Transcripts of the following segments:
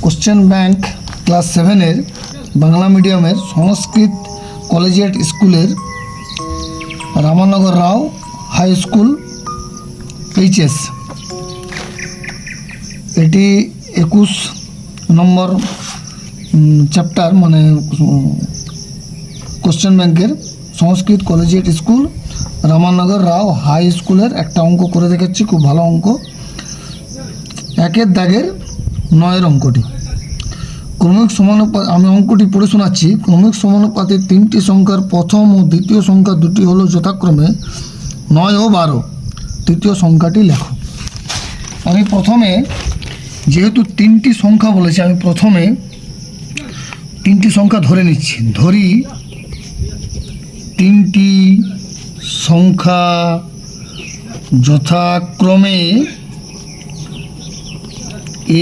Question bank class 7-এর Bangla মিডিয়ামের সংস্কৃত collegiate স্কুলের রামানগর রাও high school HS, এটি 21 নম্বর চ্যাপ্টার, মানে কোশ্চেন ব্যাংকের সংস্কৃত কলেজিয়েট স্কুল রামানগর রাও হাই স্কুলের একটা অঙ্ক করে দেখাচ্ছি, খুব ভালো অঙ্ক। 1-এর দাগের 9-এর অঙ্কটি। ক্রমিক সমানুপাত, আমি অঙ্কটি পড়ে শোনাচ্ছি। ক্রমিক সমানুপাতে 3টি সংখ্যার প্রথম ও দ্বিতীয় সংখ্যা দুটি হলো যথাক্রমে 9 ও 12। তৃতীয় সংখ্যাটি লেখো। আমি প্রথমে, যেহেতু 3টি সংখ্যা বলেছি, আমি প্রথমে 3টি সংখ্যা ধরে নিচ্ছি। ধরি 3টি সংখ্যা যথাক্রমে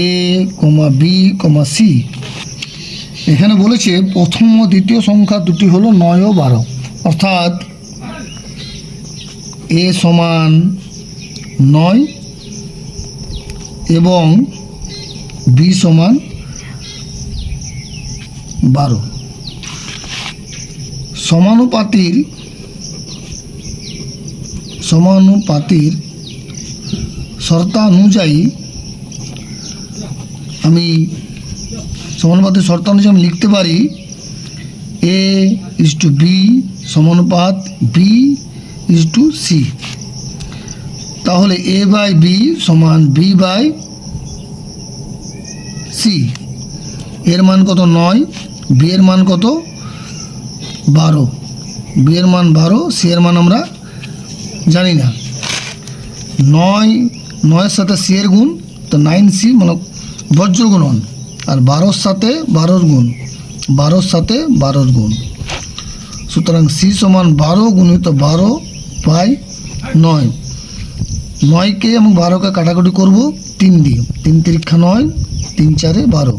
এ, বি, সি। এখানে বলেছে প্রথম ও দ্বিতীয় সংখ্যা দুটি হলো 9 ও 12, অর্থাৎ এ সমান 9 এবং বি সমান 12। সমানুপাতির শর্তানুযায়ী আমি আমি লিখতে পারি এ ইজ টু বি সমানুপাত বি ইজ টু সি। তাহলে এ বাই বি সমান বি বাই সি। এর মান কত? 9। বি এর মান কত? 12। বি এর মান 12, সি এর মান আমরা জানি না। 9-এর সাথে সি এর গুণ, তো 9c মানে বজ্র গুণন, আর 12-র সাথে 12-র গুণ, 12-র সাথে 12-র গুণ। সুতরাং সি সমান 12 গুণিত 12/9। 9কে এবং 12কে কাটাকুটি করব 3 দিয়ে। 3 তিরিক্ষা 9, 3 4 12।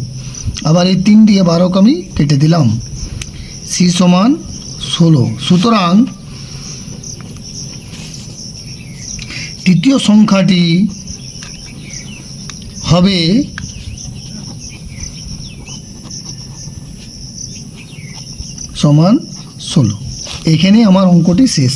আবার এই 3 দিয়ে 12কে আমি কেটে দিলাম। সি সমান 16। সুতরাং তৃতীয় সংখ্যাটি হবে সমান 16। এখানে আমার অঙ্কটি শেষ।